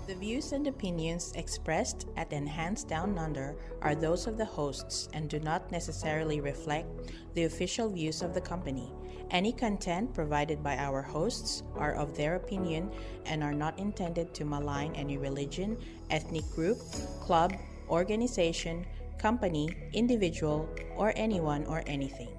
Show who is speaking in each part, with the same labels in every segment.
Speaker 1: The views and opinions expressed at Enhanced Down Under are those of the hosts and do not necessarily reflect the official views of the company. Any content provided by our hosts are of their opinion and are not intended to malign any religion, ethnic group, club, organization, company, individual, or anyone or anything.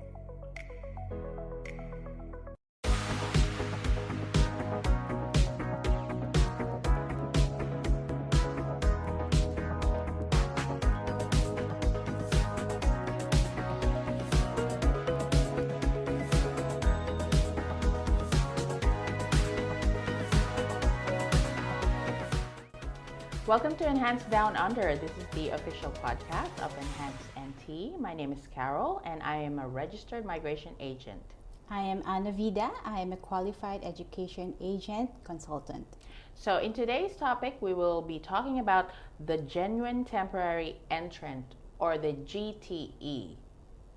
Speaker 1: Welcome to Enhanced Down Under. This is the official podcast of Enhanced NT. My name is Carol and I am a registered migration agent.
Speaker 2: I am Ana Vida. I am a qualified education agent consultant.
Speaker 1: So in today's topic, we will be talking about the genuine temporary entrant or the GTE.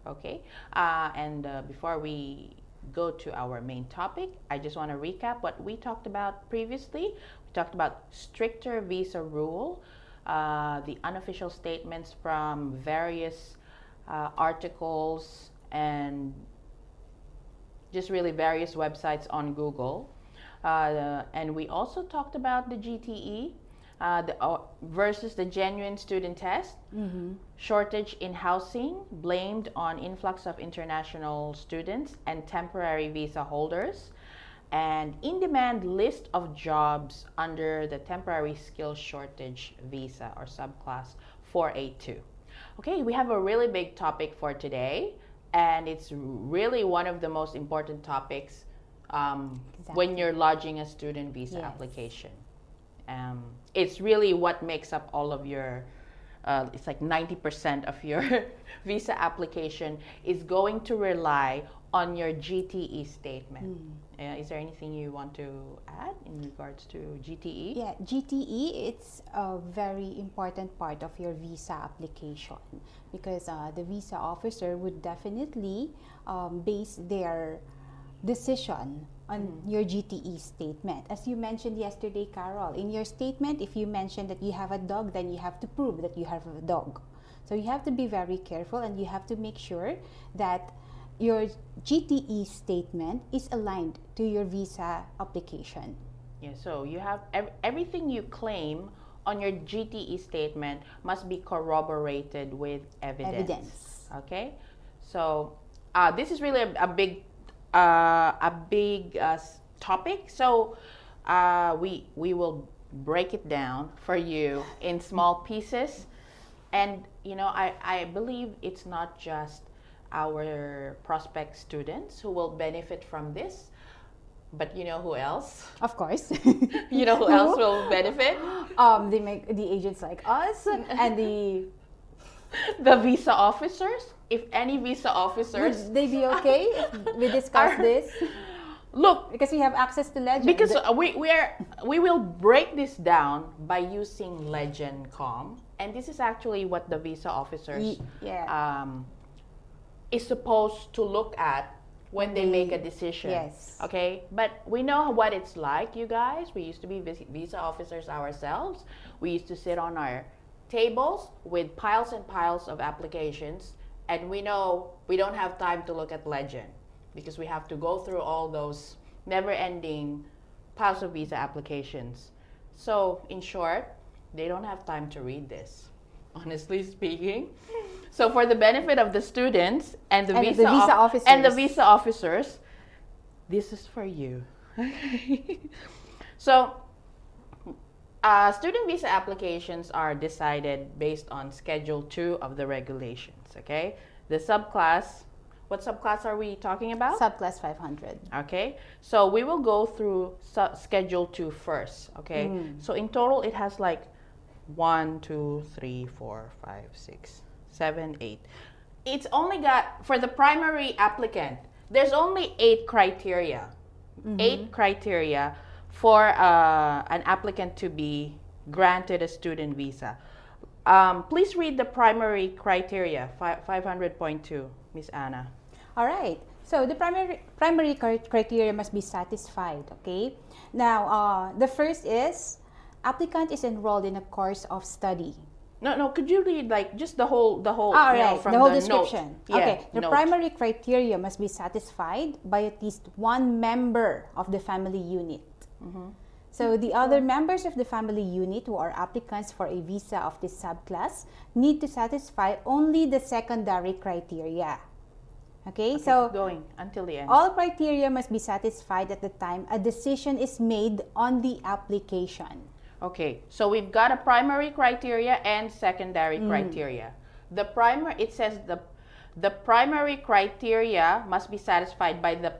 Speaker 1: Okay, and before we go to our main topic, I just want to recap what we talked about previously. We talked about stricter visa rule, the unofficial statements from various articles and just really various websites on Google. And we also talked about the GTE versus the genuine student test, shortage in housing blamed on influx of international students and temporary visa holders, and in-demand list of jobs under the temporary skills shortage visa or subclass 482. Okay, we have a really big topic for today, and it's really one of the most important topics when you're lodging a student visa application. It's really what makes up all of your, it's like 90% of your visa application is going to rely on your GTE statement. Is there anything you want to add in regards to GTE?
Speaker 2: Yeah, GTE, it's a very important part of your visa application because the visa officer would definitely base their decision on your GTE statement. As you mentioned yesterday, Carol, in your statement, if you mention that you have a dog, then you have to prove that you have a dog. So you have to be very careful and you have to make sure that your GTE statement is aligned to your visa application.
Speaker 1: Yeah, so you have everything you claim on your GTE statement must be corroborated with evidence. Okay, so this is really a big topic. So we will break it down for you in small pieces, and you know I believe it's not just our prospect students who will benefit from this, but you know who else?
Speaker 2: Of course.
Speaker 1: You know who else will benefit?
Speaker 2: The agents like us and the
Speaker 1: visa officers. If any visa officers,
Speaker 2: would they be okay if we discuss this?
Speaker 1: Look,
Speaker 2: because we have access to Legend.
Speaker 1: Because we will break this down by using Legend.com, and this is actually what the visa officers is supposed to look at when they make a decision.
Speaker 2: Yes.
Speaker 1: Okay, but we know what it's like, you guys. We used to be visa officers ourselves. We used to sit on our tables with piles and piles of applications, and we know we don't have time to look at Legend because we have to go through all those never-ending piles of visa applications. So in short, they don't have time to read this, honestly speaking. So for the benefit of the students and the visa officers, this is for you. So student visa applications are decided based on Schedule 2 of the regulations, okay? The subclass, what subclass are we talking about?
Speaker 2: Subclass 500.
Speaker 1: Okay, so we will go through Schedule 2 first, okay? So in total, it has like 1, 2, 3, 4, 5, 6, 7, 8. It's only got, for the primary applicant, there's only 8 criteria. 8 criteria for an applicant to be granted a student visa. Please read the primary criteria, 500.2, Miss Anna.
Speaker 2: All right. So the primary criteria must be satisfied. Okay. Now, the first is applicant is enrolled in a course of study.
Speaker 1: No. Could you read like just the whole
Speaker 2: All right,
Speaker 1: from
Speaker 2: the whole
Speaker 1: note?
Speaker 2: description.
Speaker 1: Yeah,
Speaker 2: Okay, the
Speaker 1: note.
Speaker 2: primary criteria must be satisfied by at least one member of the family unit. So the other members of the family unit who are applicants for a visa of this subclass need to satisfy only the secondary criteria. Okay, so
Speaker 1: Keep going until the end.
Speaker 2: all criteria must be satisfied at the time a decision is made on the application.
Speaker 1: Okay, so we've got a primary criteria and secondary criteria. It says the primary criteria must be satisfied by the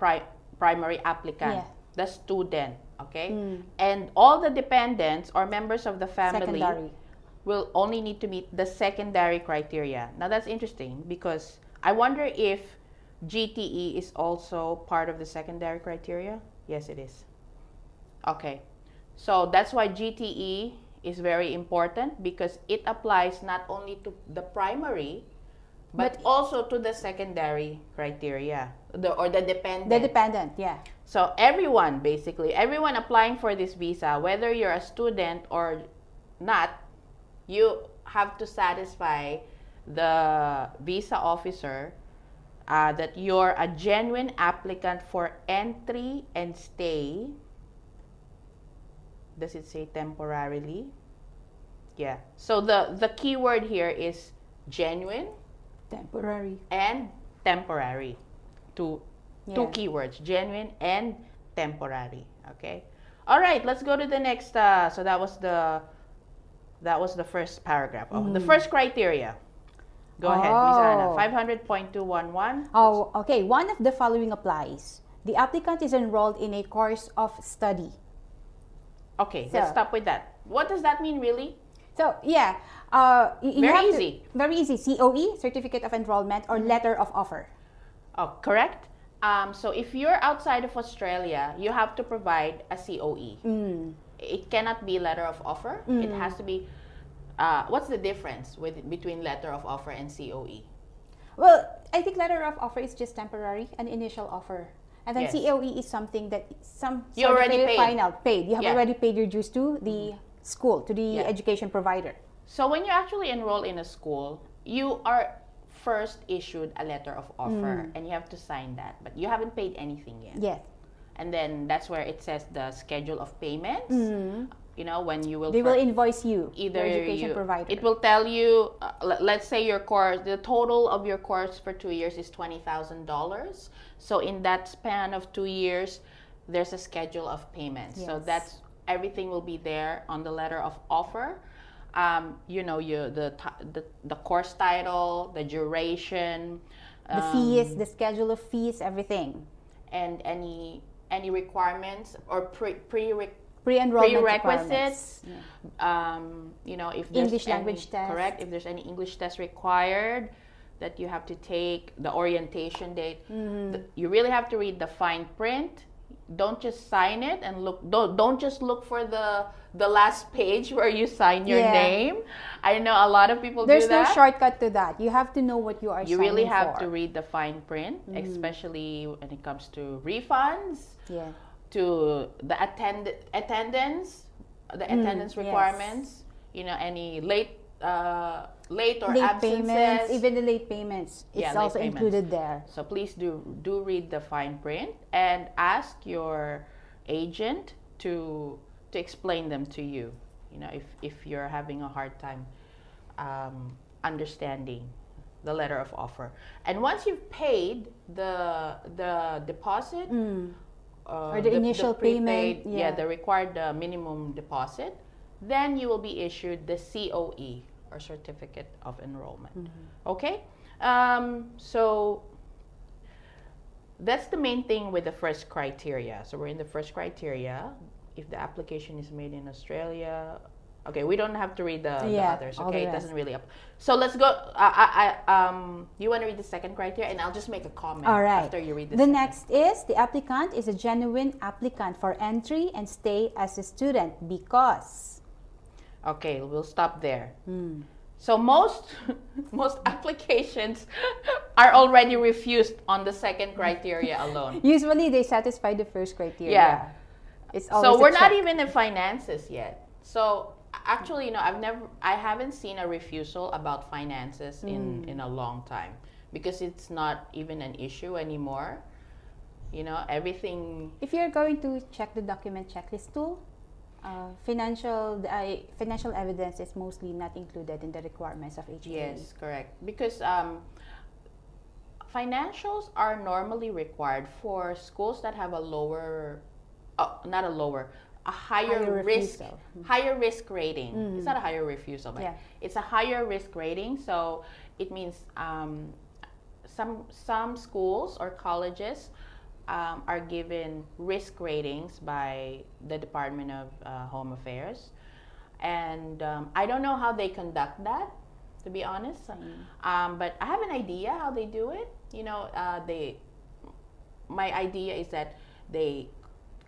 Speaker 1: primary applicant, the student, okay? And all the dependents or members of the family
Speaker 2: Secondary.
Speaker 1: will only need to meet the secondary criteria. Now that's interesting because I wonder if GTE is also part of the secondary criteria. Yes, it is. Okay. So that's why GTE is very important because it applies not only to the primary but also to the secondary criteria or the dependent.
Speaker 2: The dependent, yeah.
Speaker 1: So everyone applying for this visa, whether you're a student or not, you have to satisfy the visa officer that you're a genuine applicant for entry and stay. Does it say temporarily? Yeah. So the key word here is genuine,
Speaker 2: Temporary.
Speaker 1: and temporary. Two keywords, genuine and temporary. Okay. All right. Let's go to the next. So that was the first paragraph. The first criteria. Go ahead, Ms. Anna. 500.211.
Speaker 2: Oh, okay. One of the following applies. The applicant is enrolled in a course of study.
Speaker 1: Okay, let's stop with that. What does that mean, really?
Speaker 2: So, yeah.
Speaker 1: Very easy.
Speaker 2: Very easy. COE, Certificate of Enrollment, or Letter of Offer.
Speaker 1: Oh, correct. So if you're outside of Australia, you have to provide a COE. It cannot be letter of offer. It has to be. What's the difference between letter of offer and COE?
Speaker 2: Well, I think letter of offer is just temporary, an initial offer. And then
Speaker 1: Yes.
Speaker 2: COE is something that
Speaker 1: You already paid.
Speaker 2: paid. You have
Speaker 1: Yeah.
Speaker 2: already paid your dues to the school, to the
Speaker 1: Yeah.
Speaker 2: education provider.
Speaker 1: So when you actually enroll in a school, you are first issued a letter of offer and you have to sign that. But you haven't paid anything yet.
Speaker 2: Yes.
Speaker 1: And then that's where it says the schedule of payments. You know, when you will
Speaker 2: They will invoice you,
Speaker 1: either
Speaker 2: your education provider.
Speaker 1: It will tell you, let's say your course, the total of your course for 2 years is $20,000. So in that span of 2 years, there's a schedule of payments. So
Speaker 2: Yes.
Speaker 1: that's everything will be there on the letter of offer. You know, the course title, the duration,
Speaker 2: the fees, the schedule of fees, everything.
Speaker 1: and any requirements or
Speaker 2: Pre-enrollment
Speaker 1: prerequisites.
Speaker 2: requirements.
Speaker 1: You know, if there's
Speaker 2: English language test.
Speaker 1: correct, if there's any English test required that you have to take, the orientation date. You really have to read the fine print. Don't just sign it and look. Don't just look for the last page where you sign your
Speaker 2: Yeah.
Speaker 1: name. I know a lot of people
Speaker 2: There's
Speaker 1: do that.
Speaker 2: no shortcut to that. You have to know what you are
Speaker 1: You
Speaker 2: signing
Speaker 1: really have
Speaker 2: for.
Speaker 1: to read the fine print, especially when it comes to refunds,
Speaker 2: Yeah.
Speaker 1: to the attendance
Speaker 2: Yes.
Speaker 1: requirements. You know, any late or
Speaker 2: Late
Speaker 1: absences.
Speaker 2: payments, even the late payments, it's
Speaker 1: Yeah, late
Speaker 2: also
Speaker 1: payments.
Speaker 2: included there.
Speaker 1: So please do read the fine print and ask your agent to explain them to you. You know, if you're having a hard time understanding the letter of offer. And once you've paid the deposit
Speaker 2: Or the initial
Speaker 1: prepaid,
Speaker 2: payment, yeah.
Speaker 1: the required minimum deposit, then you will be issued the COE or Certificate of Enrollment. Okay, so that's the main thing with the first criteria. So we're in the first criteria. If the application is made in Australia, okay, we don't have to read the others.
Speaker 2: all the
Speaker 1: Okay, it
Speaker 2: rest.
Speaker 1: doesn't really up. So let's go. You want to read the second criteria, and I'll just make a comment
Speaker 2: All right.
Speaker 1: after you read
Speaker 2: The
Speaker 1: second.
Speaker 2: next is the applicant is a genuine applicant for entry and stay as a student because.
Speaker 1: Okay, we'll stop there. So most applications are already refused on the second criteria alone.
Speaker 2: Usually they satisfy the first criteria.
Speaker 1: Yeah.
Speaker 2: It's
Speaker 1: So
Speaker 2: always
Speaker 1: we're
Speaker 2: a
Speaker 1: not
Speaker 2: check.
Speaker 1: even in finances yet. So actually, I haven't seen a refusal about finances in a long time, because it's not even an issue anymore. Everything.
Speaker 2: If you're going to check the document checklist tool, financial evidence is mostly not included in the requirements of HTA.
Speaker 1: Yes, correct. Because financials are normally required for schools that have a lower, not a lower, a higher risk,
Speaker 2: refusal.
Speaker 1: higher risk rating. It's not a higher refusal, but it's a higher risk rating. So it means some schools or colleges are given risk ratings by the Department of Home Affairs, and I don't know how they conduct that, to be honest. But I have an idea how they do it. My idea is that they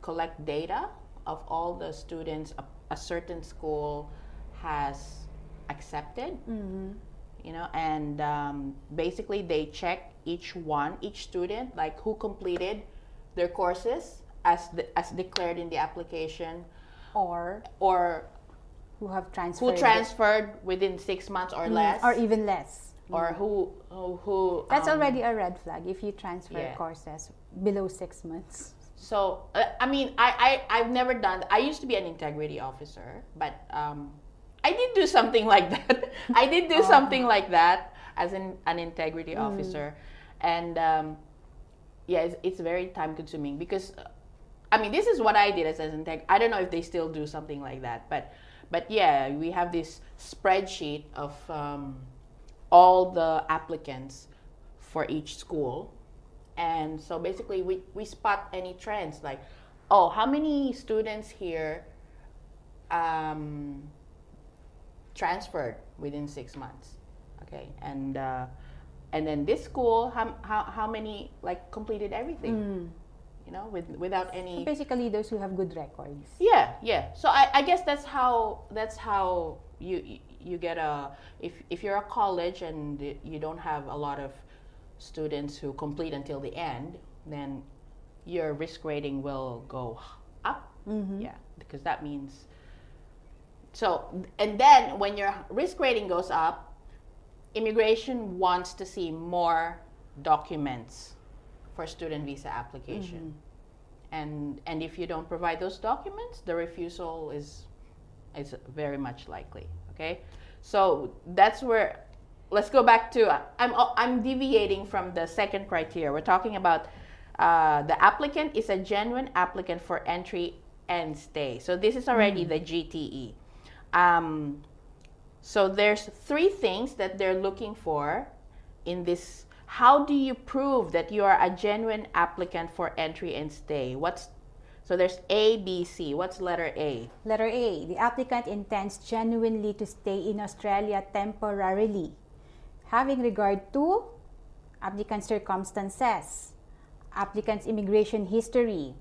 Speaker 1: collect data of all the students a certain school has accepted, and basically they check each student, like who completed their courses as declared in the application,
Speaker 2: or who have
Speaker 1: transferred within 6 months or less,
Speaker 2: or even less,
Speaker 1: or who
Speaker 2: that's already a red flag if you transfer courses below 6 months.
Speaker 1: So I've never done. I used to be an integrity officer, but I did do something like that. I did do something like that as an integrity officer, and it's very time consuming, because this is what I did as an integrity. I don't know if they still do something like that, but yeah, we have this spreadsheet of all the applicants for each school. And so basically we spot any trends, like, how many students here transferred within 6 months, okay, and then this school, how many like completed everything, without any.
Speaker 2: So basically, those who have good records.
Speaker 1: Yeah. So I guess that's how you get if you're a college and you don't have a lot of students who complete until the end, then your risk rating will go up. Because that means. So, and then when your risk rating goes up, immigration wants to see more documents for student visa application. And if you don't provide those documents, the refusal is very much likely. Okay, so that's where. Let's go back to. I'm deviating from the second criteria. We're talking about the applicant is a genuine applicant for entry and stay. So this is already the GTE. So there's 3 things that they're looking for in this. How do you prove that you are a genuine applicant for entry and stay? So there's A, B, C. What's letter A?
Speaker 2: Letter A, the applicant intends genuinely to stay in Australia temporarily, having regard to applicant's circumstances, applicant's immigration history,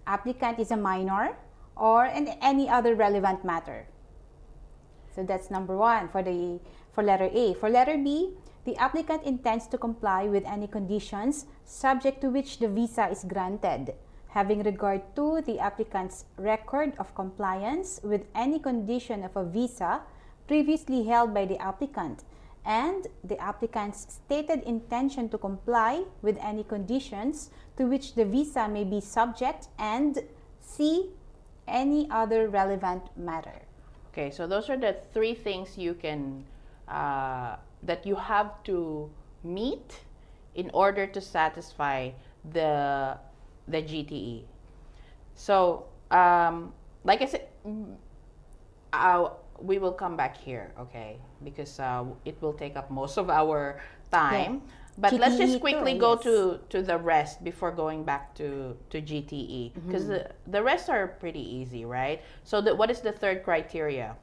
Speaker 2: applicant is a minor, or any other relevant matter. So that's number 1 for letter A. For letter B, the applicant intends to comply with any conditions subject to which the visa is granted, having regard to the applicant's record of compliance with any condition of a visa previously held by the applicant, and the applicant's stated intention to comply with any conditions to which the visa may be subject, and C, any other relevant matter.
Speaker 1: Okay, so those are the 3 things you can that you have to meet in order to satisfy the GTE. So, like I said, we will come back here, okay? Because it will take up most of our time. Yeah. But GTE, let's just quickly go to the rest before going back to GTE. Because the rest are pretty easy, right? So what is the third criteria?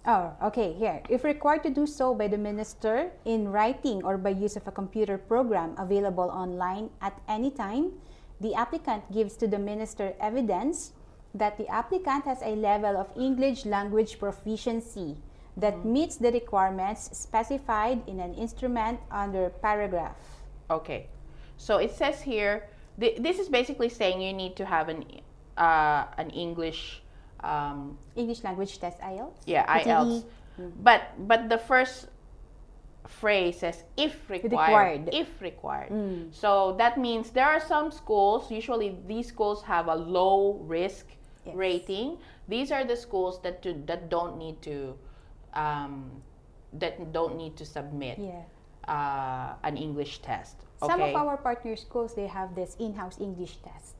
Speaker 2: Oh, okay, here. If required to do so by the minister in writing or by use of a computer program available online at any time, the applicant gives to the minister evidence that the applicant has a level of English language proficiency that meets the requirements specified in an instrument under paragraph.
Speaker 1: Okay, so it says here, this is basically saying you need to have an English
Speaker 2: English language test, IELTS?
Speaker 1: Yeah,
Speaker 2: PTE?
Speaker 1: IELTS. But the first phrase says if required. If required. So that means there are some schools, usually these schools have a low risk rating. These are the schools that don't need to submit an English test. Okay?
Speaker 2: Some of our partner schools, they have this in-house English test.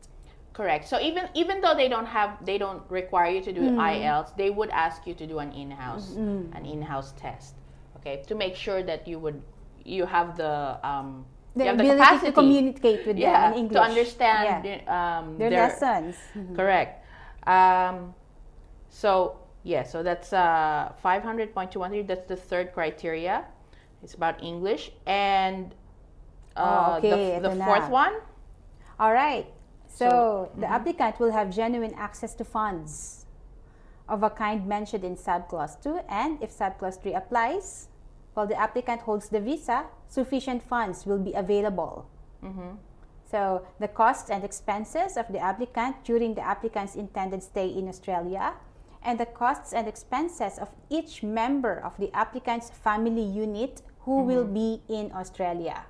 Speaker 1: Correct. So even though they don't require you to do IELTS, they would ask you to do an in-house test. Okay, to make sure that you have the
Speaker 2: ability
Speaker 1: capacity
Speaker 2: to communicate with them in English,
Speaker 1: to understand
Speaker 2: their lessons.
Speaker 1: Correct. So that's 500.213. That's the third criteria. It's about English, and the fourth one.
Speaker 2: All right. So the applicant will have genuine access to funds of a kind mentioned in subclause 2, and if subclause 3 applies, while the applicant holds the visa, sufficient funds will be available. So the costs and expenses of the applicant during the applicant's intended stay in Australia, and the costs and expenses of each member of the applicant's family unit who will be in Australia.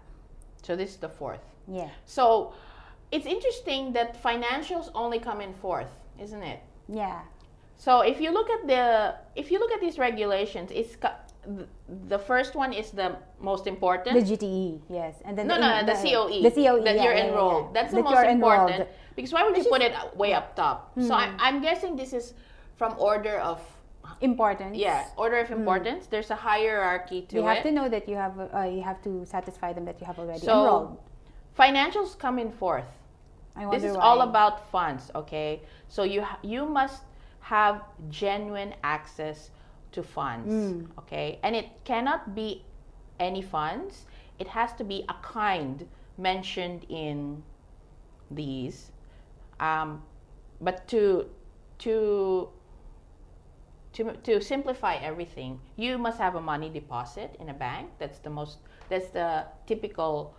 Speaker 1: So this is the fourth.
Speaker 2: Yeah.
Speaker 1: So it's interesting that financials only come in fourth, isn't it?
Speaker 2: Yeah.
Speaker 1: So if you look at these regulations, the first one is the most important.
Speaker 2: The GTE, yes, and then
Speaker 1: the COE.
Speaker 2: The COE
Speaker 1: that you're enrolled. That's the most important. Because why would you put it way up top? So I'm guessing this is from order of
Speaker 2: importance.
Speaker 1: Yeah, order of importance. There's a hierarchy to it.
Speaker 2: You have to know that you have to satisfy them that you have already enrolled.
Speaker 1: Financials come in fourth. This is all about funds, okay? So you must have genuine access to funds, okay? And it cannot be any funds. It has to be a kind mentioned in these. But to simplify everything, you must have a money deposit in a bank. That's the typical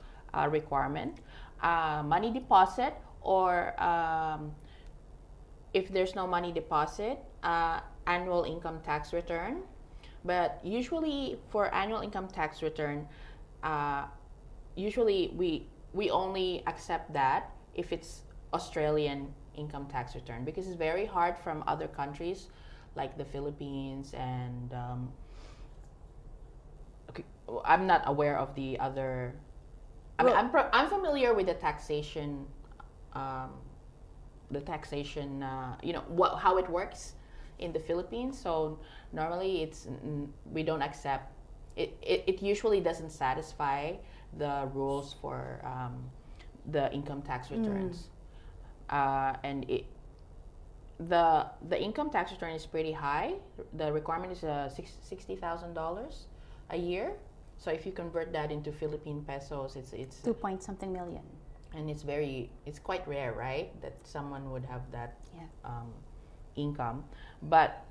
Speaker 1: requirement. Money deposit, or if there's no money deposit, annual income tax return. But usually for annual income tax return, usually we only accept that if it's Australian income tax return, because it's very hard from other countries like the Philippines, and I'm not aware of the other. I'm familiar with the taxation, how it works in the Philippines. So normally we don't accept it. It usually doesn't satisfy the rules for the income tax returns, and the income tax return is pretty high. The requirement is $60,000 a year. So if you convert that into Philippine pesos, it's
Speaker 2: 2 point something million.
Speaker 1: And it's quite rare, right, that someone would have that income. But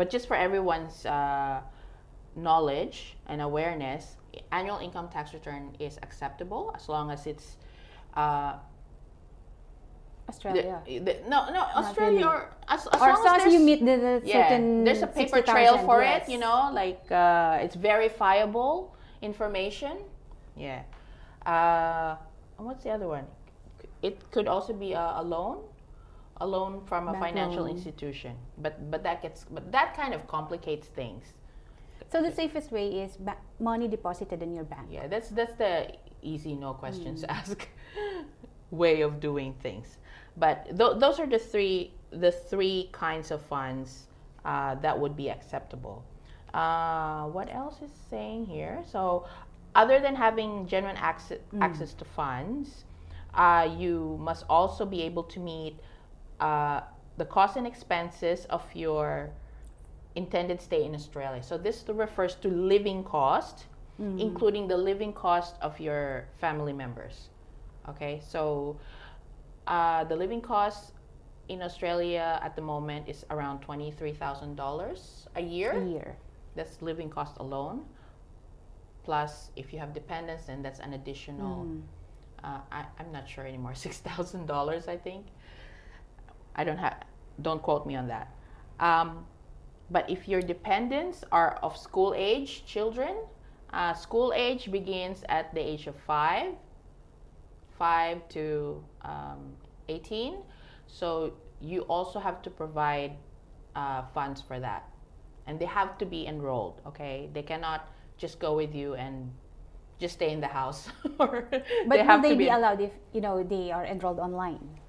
Speaker 1: just for everyone's knowledge and awareness, annual income tax return is acceptable as long as it's
Speaker 2: Australia.
Speaker 1: Australia, really. Or as
Speaker 2: long as you meet the certain.
Speaker 1: There's a paper trail for it, it's verifiable information. Yeah. What's the other one? It could also be a loan from a financial institution. But that kind of complicates things.
Speaker 2: So the safest way is money deposited in your bank.
Speaker 1: Yeah, that's the easy, no questions asked way of doing things. But those are the three kinds of funds that would be acceptable. What else is saying here? So, other than having genuine access to funds, you must also be able to meet the costs and expenses of your intended stay in Australia. So this refers to living cost, including the living cost of your family members. Okay, so the living cost in Australia at the moment is around $23,000 a year.
Speaker 2: A year.
Speaker 1: That's living cost alone. Plus, if you have dependents, then that's an additional. I'm not sure anymore. $6,000, I think. Don't quote me on that. But if your dependents are of school age children, school age begins at the age of 5 to 18. So you also have to provide funds for that. And they have to be enrolled, okay? They cannot just go with you and just stay in the house. Or
Speaker 2: But
Speaker 1: have
Speaker 2: will
Speaker 1: to
Speaker 2: they be
Speaker 1: be
Speaker 2: allowed if they are enrolled online?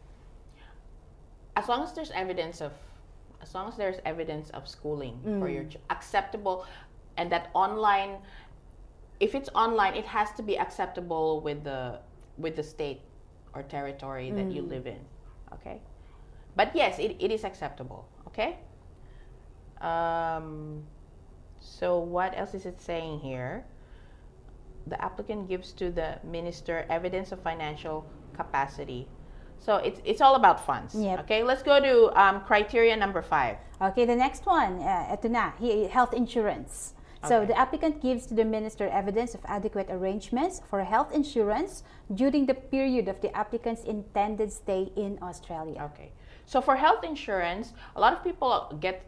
Speaker 1: as long as there's evidence of schooling for your acceptable, and that online, if it's online, it has to be acceptable with the state or territory that you live in, okay? But yes, it is acceptable, okay? So what else is it saying here? The applicant gives to the minister evidence of financial capacity. So it's all about funds.
Speaker 2: Yep.
Speaker 1: Okay, let's go to criteria number 5.
Speaker 2: Okay, the next one, ito na, health insurance. So
Speaker 1: Okay.
Speaker 2: the applicant gives to the minister evidence of adequate arrangements for health insurance during the period of the applicant's intended stay in Australia.
Speaker 1: Okay, so for health insurance, a lot of people get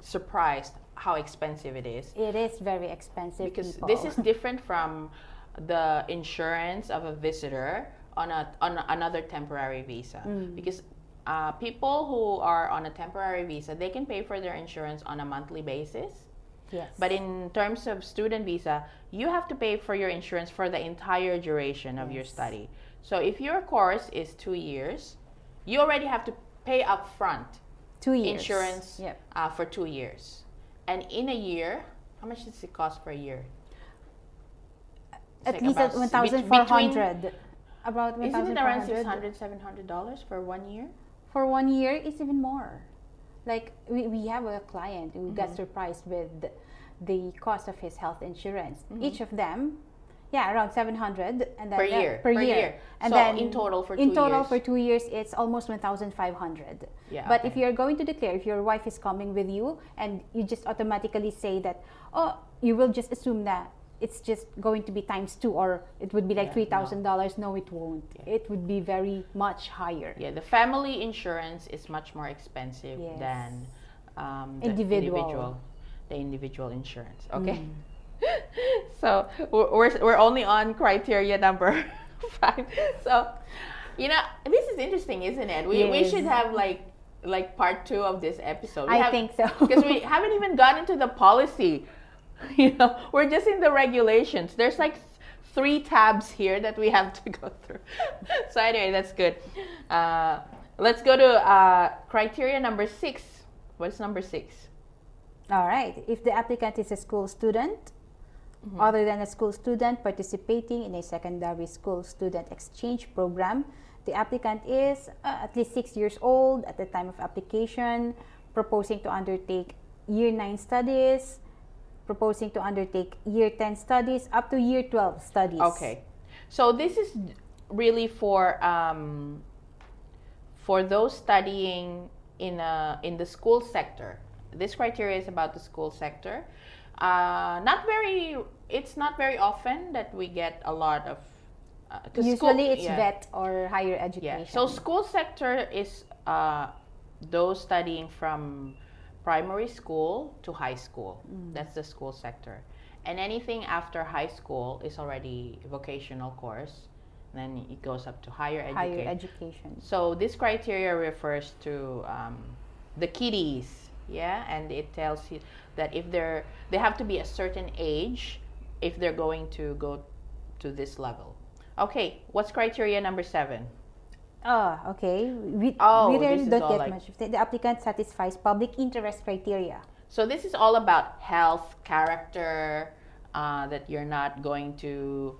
Speaker 1: surprised how expensive it is.
Speaker 2: It is very expensive,
Speaker 1: Because
Speaker 2: people.
Speaker 1: this is different from the insurance of a visitor on another temporary visa. Because people who are on a temporary visa, they can pay for their insurance on a monthly basis.
Speaker 2: Yes.
Speaker 1: But in terms of student visa, you have to pay for your insurance for the entire duration of your study. So if your course is 2 years, you already have to pay up front
Speaker 2: 2 years.
Speaker 1: insurance
Speaker 2: Yep.
Speaker 1: for 2 years. And in a year, how much does it cost per year? It's
Speaker 2: At
Speaker 1: like
Speaker 2: least at
Speaker 1: about
Speaker 2: 1,400. About
Speaker 1: Isn't it around
Speaker 2: $1,400?
Speaker 1: $600-$700 for 1 year?
Speaker 2: For 1 year, it's even more. Like, we have a client who got surprised with the cost of his health insurance. Each of them, around 700, and then
Speaker 1: Per year.
Speaker 2: Per year. And
Speaker 1: So
Speaker 2: then
Speaker 1: in total for 2
Speaker 2: in total
Speaker 1: years.
Speaker 2: for 2 years, it's almost 1,500.
Speaker 1: Yeah,
Speaker 2: But
Speaker 1: okay.
Speaker 2: if you're going to declare, if your wife is coming with you, and you just automatically say that, you will just assume that it's just going to be times 2, or it would be like $3,000. No, it won't. It would be very much higher.
Speaker 1: Yeah, the family insurance is much more expensive
Speaker 2: Yes.
Speaker 1: than the
Speaker 2: Individual.
Speaker 1: individual insurance. Okay, so we're only on criteria number 5. So this is interesting, isn't it? We
Speaker 2: Yes.
Speaker 1: should have like part 2 of this episode.
Speaker 2: I think so.
Speaker 1: Because we haven't even gotten to the policy. We're just in the regulations. There's like 3 tabs here that we have to go through. So anyway, that's good. Let's go to criteria number 6. What's number 6?
Speaker 2: All right. If the applicant is a school student, other than a school student participating in a secondary school student exchange program, the applicant is at least 6 years old at the time of application, proposing to undertake Year 9 studies, proposing to undertake Year 10 studies, up to Year 12 studies.
Speaker 1: Okay. So this is really for those studying in the school sector. This criteria is about the school sector. It's not very often that we get a lot of.
Speaker 2: Usually it's vet or higher education.
Speaker 1: Yeah. So school sector is those studying from primary school to high school. That's the school sector. And anything after high school is already vocational course. Then it goes up to higher education. So this criteria refers to the kiddies. Yeah, and it tells you that if they have to be a certain age if they're going to go to this level. Okay, what's criteria number 7?
Speaker 2: Okay. We
Speaker 1: this
Speaker 2: really
Speaker 1: is
Speaker 2: don't
Speaker 1: all
Speaker 2: get much. The applicant satisfies public interest criteria.
Speaker 1: So this is all about health, character, that you're not going to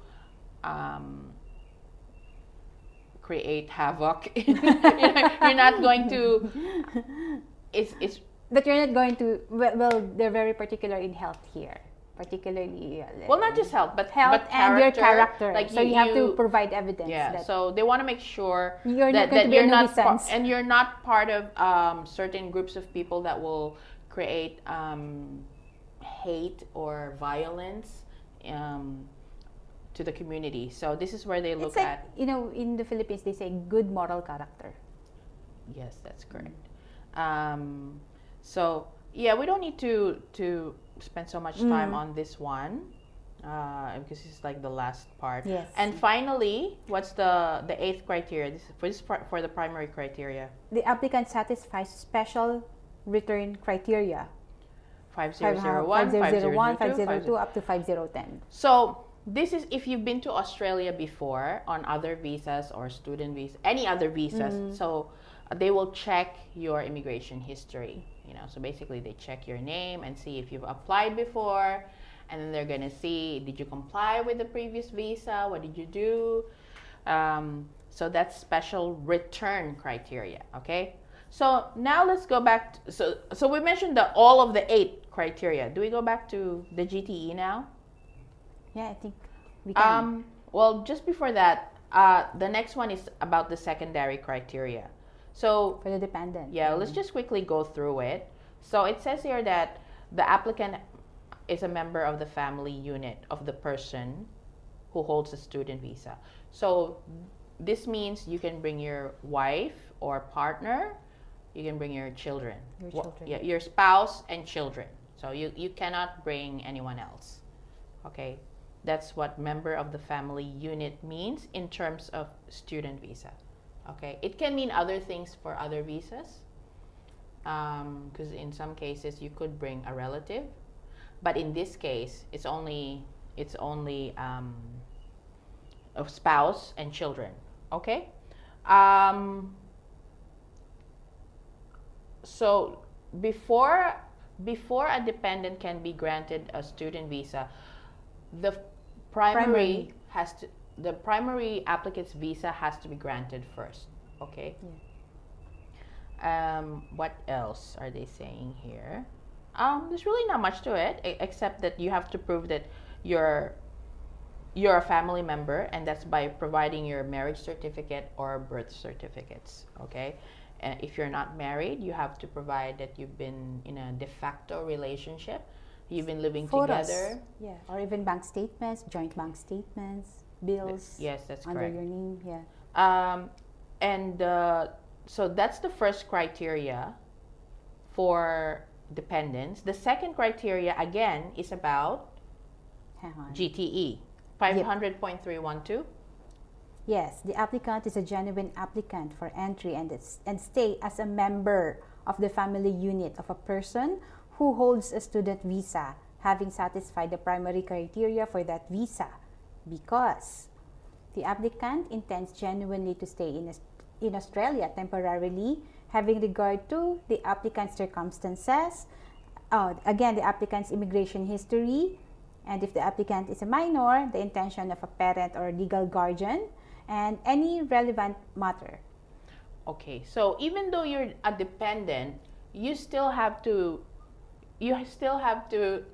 Speaker 1: create havoc. You're not going to. It's
Speaker 2: But you're not going to. Well, they're very particular in health here. Particularly.
Speaker 1: well, not just health, but
Speaker 2: health
Speaker 1: but
Speaker 2: and your character.
Speaker 1: Like
Speaker 2: so you have to provide evidence.
Speaker 1: Yeah.
Speaker 2: That
Speaker 1: So they want to make sure
Speaker 2: you're not
Speaker 1: that,
Speaker 2: going to be
Speaker 1: you're
Speaker 2: a
Speaker 1: not
Speaker 2: nuisance.
Speaker 1: and you're not part of certain groups of people that will create hate or violence to the community. So this is where they look
Speaker 2: it's like,
Speaker 1: at.
Speaker 2: in the Philippines they say good moral character.
Speaker 1: Yes, that's correct. So yeah, we don't need to spend so much time on this one because it's like the last part.
Speaker 2: Yes.
Speaker 1: And finally, what's the eighth criteria? For the primary criteria.
Speaker 2: The applicant satisfies special return criteria.
Speaker 1: 5001,
Speaker 2: 5001,
Speaker 1: 5002,
Speaker 2: 502 up to 5010.
Speaker 1: So this is if you've been to Australia before on other visas or student visas, any other visas. So they will check your immigration history. So basically they check your name and see if you've applied before, and then they're gonna see, did you comply with the previous visa? What did you do? So that's special return criteria. Okay. So now let's go back. So we mentioned all of the 8 criteria. Do we go back to the GTE now?
Speaker 2: Yeah, I think we can.
Speaker 1: Well, just before that, the next one is about the secondary criteria. So
Speaker 2: For the dependent.
Speaker 1: yeah, let's just quickly go through it. So it says here that the applicant is a member of the family unit of the person who holds a student visa. So this means you can bring your wife or partner, you can bring your children.
Speaker 2: Your children.
Speaker 1: Yeah, your spouse and children. So you cannot bring anyone else. Okay, that's what member of the family unit means in terms of student visa. Okay, it can mean other things for other visas, because in some cases you could bring a relative, but in this case it's only a spouse and children. Okay, so before a dependent can be granted a student visa, the primary applicant's visa has to be granted first. Okay. What else are they saying here? There's really not much to it except that you have to prove that you're a family member, and that's by providing your marriage certificate or birth certificates. Okay. And if you're not married, you have to provide that you've been in a de facto relationship. You've been living
Speaker 2: Photos.
Speaker 1: together.
Speaker 2: Yeah, or even bank statements, joint bank statements, bills.
Speaker 1: Yes, that's
Speaker 2: under
Speaker 1: correct.
Speaker 2: your name. Yeah.
Speaker 1: So that's the first criteria for dependents. The second criteria again is about
Speaker 2: Hang on.
Speaker 1: GTE 500.312.
Speaker 2: Yes, the applicant is a genuine applicant for entry and stay as a member of the family unit of a person who holds a student visa, having satisfied the primary criteria for that visa, because the applicant intends genuinely to stay in Australia temporarily, having regard to the applicant's circumstances, again, the applicant's immigration history, and if the applicant is a minor, the intention of a parent or legal guardian, and any relevant matter.
Speaker 1: Okay, so even though you're a dependent, you still have to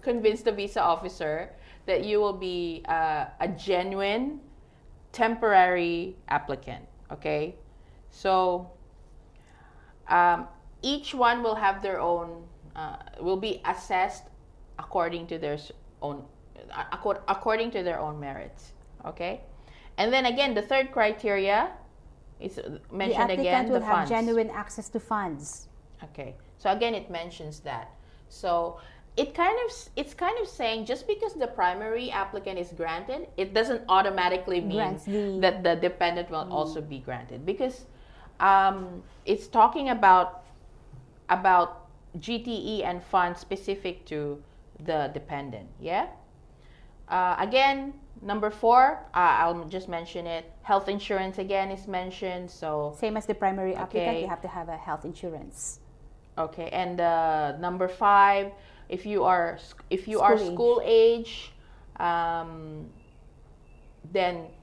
Speaker 1: convince the visa officer that you will be a genuine temporary applicant. Okay, so each one will have their own, will be assessed according to their own merits. Okay, and then again, the third criteria is mentioned again.
Speaker 2: The applicant will have
Speaker 1: funds.
Speaker 2: genuine access to funds.
Speaker 1: Okay, so again, it mentions that. So it's kind of saying just because the primary applicant is granted, it doesn't automatically mean that the dependent will also be granted, because it's talking about GTE and funds specific to the dependent. Yeah. Again, number 4, I'll just mention it. Health insurance again is mentioned. So
Speaker 2: same as the primary applicant, you have to have a health insurance.
Speaker 1: Okay, and number 5, if you are school age, then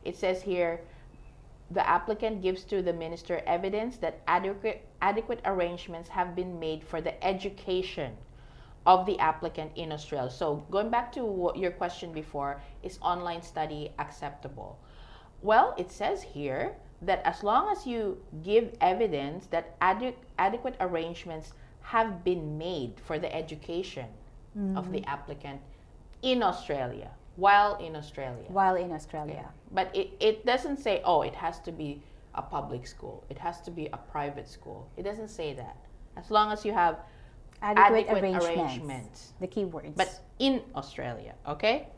Speaker 1: it says here, the applicant gives to the minister evidence that adequate arrangements have been made for the education of the applicant in Australia. So going back to what your question before, is online study acceptable? Well, it says here that as long as you give evidence that adequate arrangements have been made for the education of the applicant in Australia, while in Australia.
Speaker 2: Yeah.
Speaker 1: But it doesn't say, oh, it has to be a public school. It has to be a private school. It doesn't say that. As long as you have
Speaker 2: Adequate arrangements. The keywords.
Speaker 1: But in Australia, okay?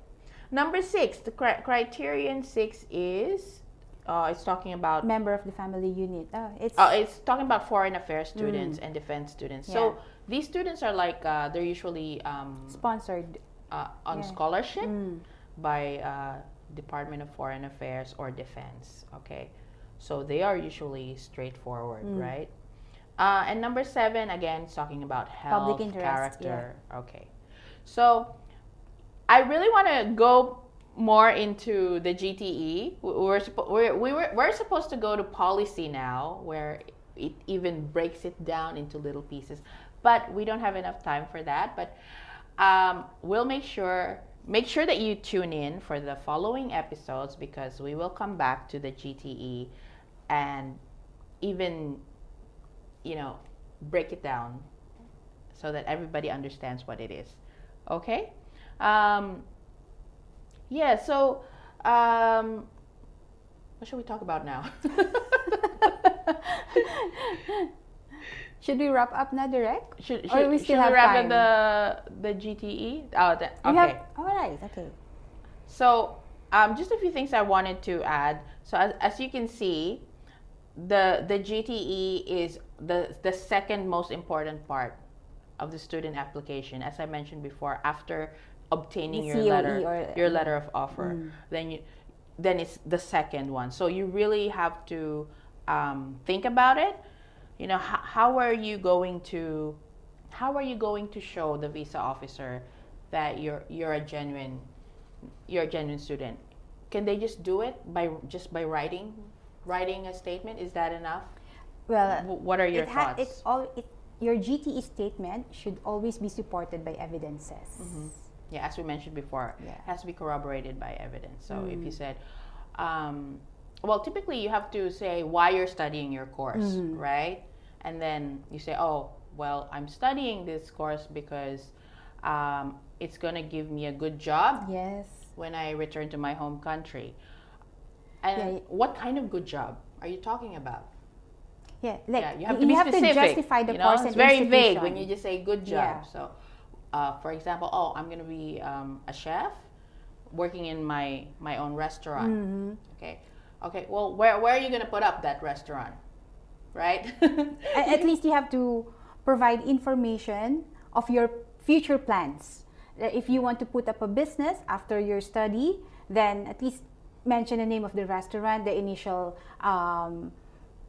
Speaker 1: Number 6, the criterion 6 is, it's talking about...
Speaker 2: Member of the family unit.
Speaker 1: It's talking about foreign affairs students and defense students. So these students are like, they're usually...
Speaker 2: sponsored.
Speaker 1: On scholarship by Department of Foreign Affairs or Defense, okay? So they are usually straightforward, right? And number 7, again, it's talking about health,
Speaker 2: Public interest,
Speaker 1: character. Okay. So I really want to go more into the GTE. We're supposed to go to policy now, where it even breaks it down into little pieces. But we don't have enough time for that. But we'll make sure that you tune in for the following episodes, because we will come back to the GTE and even, break it down so that everybody understands what it is. Okay? So what should we talk about now?
Speaker 2: Should we wrap up now, direct?
Speaker 1: Should
Speaker 2: we still have
Speaker 1: wrap
Speaker 2: time?
Speaker 1: up the GTE? Okay.
Speaker 2: All right. Okay.
Speaker 1: So, just a few things I wanted to add. So, as you can see, the GTE is the second most important part of the student application. As I mentioned before, after obtaining your letter of offer, then it's the second one. So you really have to think about it. How are you going to show the visa officer that you're a genuine student? Can they just do it by writing a statement? Is that enough?
Speaker 2: Well,
Speaker 1: what are your thoughts?
Speaker 2: Your GTE statement should always be supported by evidences.
Speaker 1: Yeah, as we mentioned before, it has to be corroborated by evidence. So if you said, typically you have to say why you're studying your course, right? And then you say, I'm studying this course because it's going to give me a good job when I return to my home country. And what kind of good job are you talking about?
Speaker 2: You
Speaker 1: have to be specific.
Speaker 2: To justify the course and
Speaker 1: it's very
Speaker 2: institution.
Speaker 1: vague when you just say good job. So, for example, I'm going to be a chef working in my own restaurant. Okay. Well, where are you going to put up that restaurant, right?
Speaker 2: At least you have to provide information of your future plans. If you want to put up a business after your study, then at least mention the name of the restaurant, the initial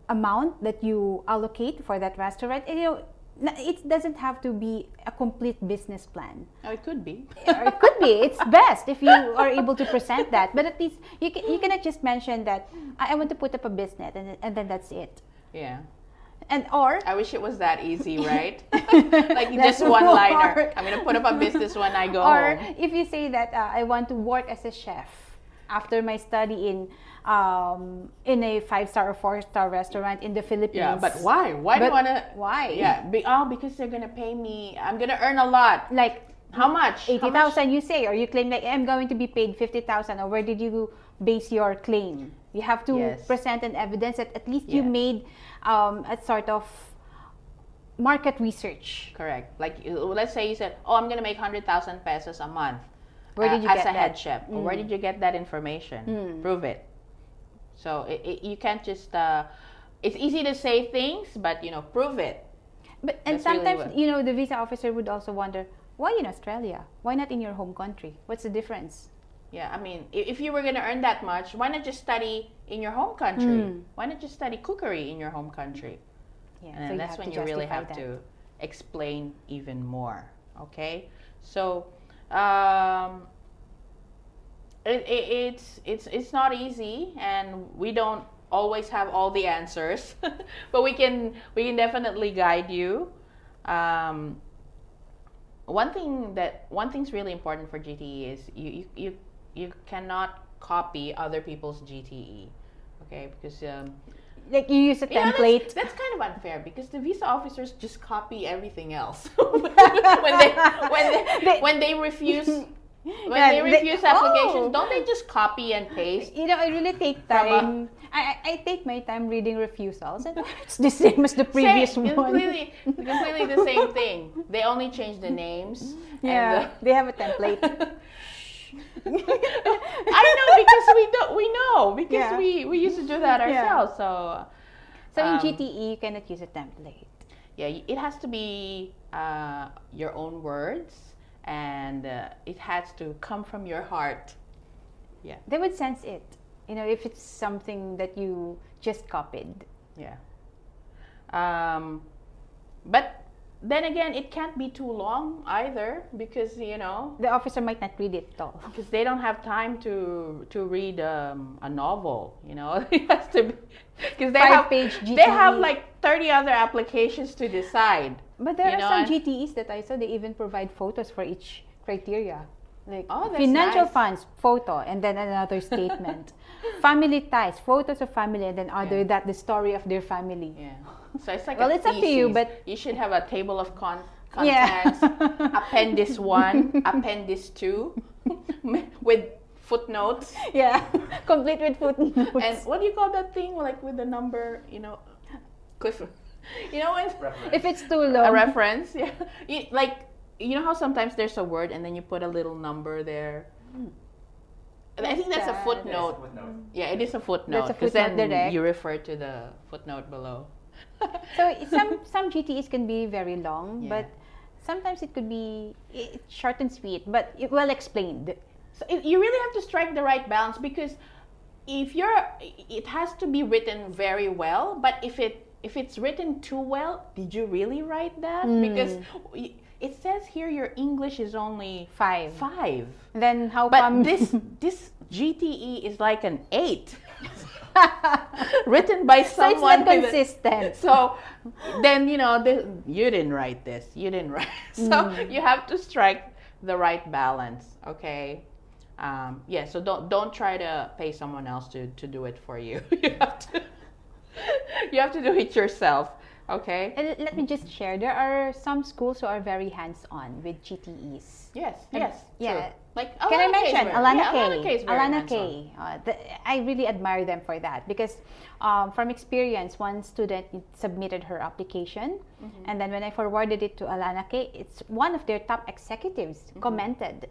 Speaker 2: amount that you allocate for that restaurant. It doesn't have to be a complete business plan.
Speaker 1: Oh, it could be.
Speaker 2: It could be. It's best if you are able to present that. But at least you cannot just mention that I want to put up a business and then that's it.
Speaker 1: Yeah.
Speaker 2: Or
Speaker 1: I wish it was that easy, right? Like just one liner. I'm gonna put up a business when I go home.
Speaker 2: Or if you say that I want to work as a chef after my study in a 5-star or 4-star restaurant in the Philippines.
Speaker 1: Yeah, but why? Why do you wanna?
Speaker 2: Why?
Speaker 1: Yeah, because they're gonna pay me. I'm gonna earn a lot.
Speaker 2: Like
Speaker 1: how much?
Speaker 2: 80,000 you say, or you claim like I'm going to be paid 50,000. Or where did you base your claim? You have to present an evidence that at least you made a sort of market research.
Speaker 1: Correct. Like let's say you said, I'm going to make 100,000 pesos a month.
Speaker 2: Where did you
Speaker 1: get
Speaker 2: that?
Speaker 1: As a head chef? Where did you get that information? Prove it. So you can't just. It's easy to say things, but prove it.
Speaker 2: And sometimes really the visa officer would also wonder, why in Australia? Why not in your home country? What's the difference?
Speaker 1: Yeah, I mean, if you were going to earn that much, why not just study in your home country? Why not just study cookery in your home country?
Speaker 2: Yeah,
Speaker 1: and then that's when you really have to explain even more. Okay, so it's not easy, and we don't always have all the answers, but we can definitely guide you. One thing's really important for GTE is you cannot copy other people's GTE, okay? Because
Speaker 2: like you use a template.
Speaker 1: That's kind of unfair because the visa officers just copy everything else when they refuse. When they refuse applications, don't they just copy and paste?
Speaker 2: It really takes time I take my time reading refusals, and it's the same as the previous one.
Speaker 1: Completely the same thing. They only change the names.
Speaker 2: Yeah, they have a template.
Speaker 1: I know because we used to do that ourselves.
Speaker 2: So in GTE you cannot use a template.
Speaker 1: Yeah, it has to be your own words, and it has to come from your heart. Yeah,
Speaker 2: they would sense it. If it's something that you just copied.
Speaker 1: Yeah. But then again, it can't be too long either because the
Speaker 2: officer might not read it all.
Speaker 1: Because they don't have time to read a novel. It has to be because they have like 30 other applications to decide.
Speaker 2: But there are some GTEs that I saw they even provide photos for each criteria. Like financial funds, photo, and then another statement. Family ties, photos of family, and then the story of their family.
Speaker 1: Yeah. So it's like
Speaker 2: it's up to you, but
Speaker 1: you should have a table of contents, appendix 1, appendix 2, with footnotes.
Speaker 2: Yeah, complete with footnotes.
Speaker 1: And what do you call that thing? Like with the number, cliff.
Speaker 2: If it's too long.
Speaker 1: A reference, yeah. How sometimes there's a word and then you put a little number there. I think that's a footnote. Yeah, it is a footnote. Because then
Speaker 2: direct.
Speaker 1: You refer to the footnote below.
Speaker 2: So some GTEs can be very long, but sometimes it could be short and sweet, but well explained.
Speaker 1: So you really have to strike the right balance because it has to be written very well. But if it's written too well, did you really write that? Because it says here your English is only 5.
Speaker 2: Then how
Speaker 1: but
Speaker 2: come
Speaker 1: this GTE is like an 8. Written by someone.
Speaker 2: So it's not consistent.
Speaker 1: So then you didn't write this. You didn't write. So you have to strike the right balance. Okay. So don't try to pay someone else to do it for you. You have to do it yourself. Okay.
Speaker 2: And let me just share. There are some schools who are very hands-on with GTEs.
Speaker 1: Yes.
Speaker 2: Yeah.
Speaker 1: True. Like
Speaker 2: can I mention Alana K?
Speaker 1: Alana
Speaker 2: K. I really admire them for that because from experience, one student submitted her application, and then when I forwarded it to Alana K, it's one of their top executives commented,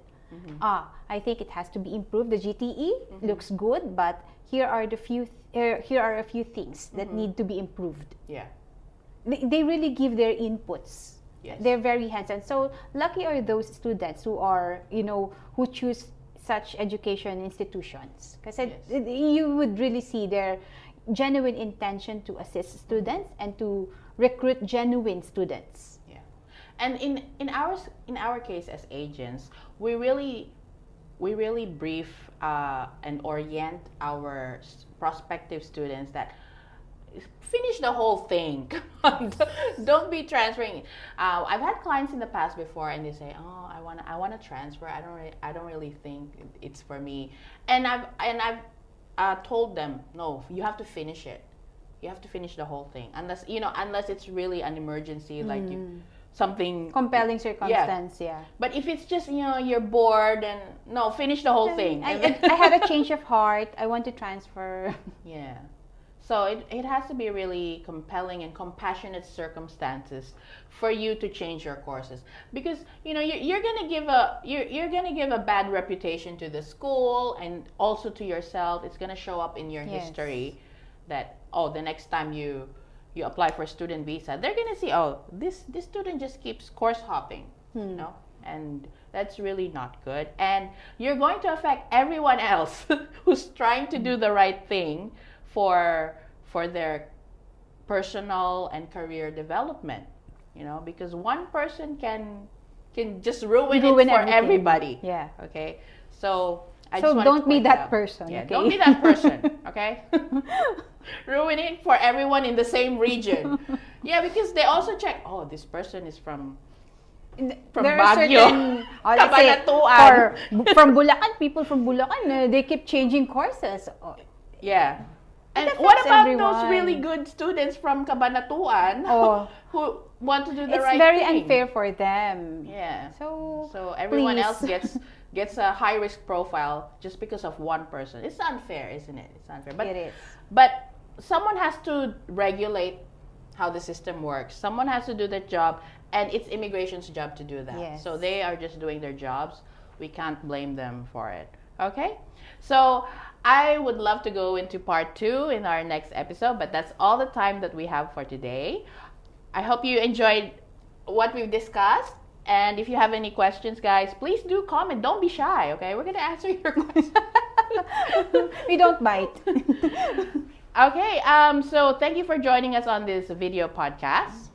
Speaker 2: I think it has to be improved. The GTE looks good, but here are a few things that need to be improved.
Speaker 1: Yeah.
Speaker 2: They really give their inputs.
Speaker 1: Yes.
Speaker 2: They're very hands-on. So lucky are those students who are, who choose such education institutions. Because you would really see their genuine intention to assist students and to recruit genuine students.
Speaker 1: Yeah. And in our case as agents, we really brief and orient our prospective students that finish the whole thing. Don't be transferring. I've had clients in the past before, and they say, "Oh, I want to transfer. I don't really think it's for me." And I've told them, "No, you have to finish it. You have to finish the whole thing, unless it's really an emergency, like something
Speaker 2: compelling circumstance." Yeah.
Speaker 1: But if it's just you're bored, and no, finish the whole thing.
Speaker 2: I had a change of heart. I want to transfer.
Speaker 1: Yeah. So it has to be really compelling and compassionate circumstances for you to change your courses, because you're gonna give a bad reputation to the school and also to yourself. It's gonna show up in your history that the next time you apply for a student visa, they're gonna see this student just keeps course hopping, and that's really not good. And you're going to affect everyone else who's trying to do the right thing for their personal and career development, because one person can just ruin it for
Speaker 2: everything.
Speaker 1: Everybody.
Speaker 2: Yeah.
Speaker 1: Okay. So
Speaker 2: don't be that person.
Speaker 1: Yeah.
Speaker 2: Okay?
Speaker 1: Don't be that person. Okay. Ruin it for everyone in the same region. Yeah, because they also check. Oh, this person is from Baguio,
Speaker 2: Cabanatuan. From Bulacan, people from Bulacan, they keep changing courses.
Speaker 1: Yeah. And what about those really good students from Cabanatuan who want to do the right thing?
Speaker 2: It's very unfair for them.
Speaker 1: Yeah.
Speaker 2: So
Speaker 1: everyone
Speaker 2: please.
Speaker 1: else gets gets a high risk profile just because of one person. It's unfair, isn't it? It's unfair.
Speaker 2: It is.
Speaker 1: But someone has to regulate how the system works. Someone has to do that job, and it's immigration's job to do that.
Speaker 2: Yes.
Speaker 1: So they are just doing their jobs. We can't blame them for it. Okay? So I would love to go into part 2 in our next episode, but that's all the time that we have for today. I hope you enjoyed what we've discussed. And if you have any questions, guys, please do comment. Don't be shy, okay? We're going to answer your questions.
Speaker 2: We don't bite.
Speaker 1: Okay, so thank you for joining us on this video podcast.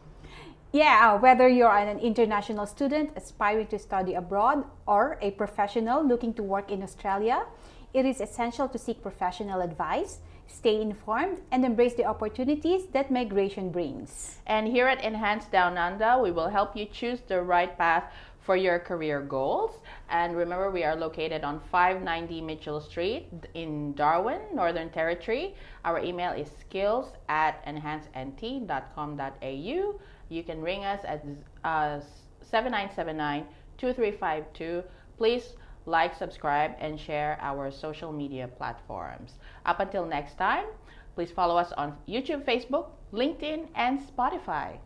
Speaker 2: Yeah, whether you're an international student aspiring to study abroad or a professional looking to work in Australia, it is essential to seek professional advice, stay informed, and embrace the opportunities that migration brings.
Speaker 1: And here at Enhance Down Under, we will help you choose the right path for your career goals. And remember, we are located on 590 Mitchell Street in Darwin, Northern Territory. Our email is skills@enhanceNT.com.au. You can ring us at 7979-2352. Please like, subscribe, and share our social media platforms. Up until next time, please follow us on YouTube, Facebook, LinkedIn, and Spotify.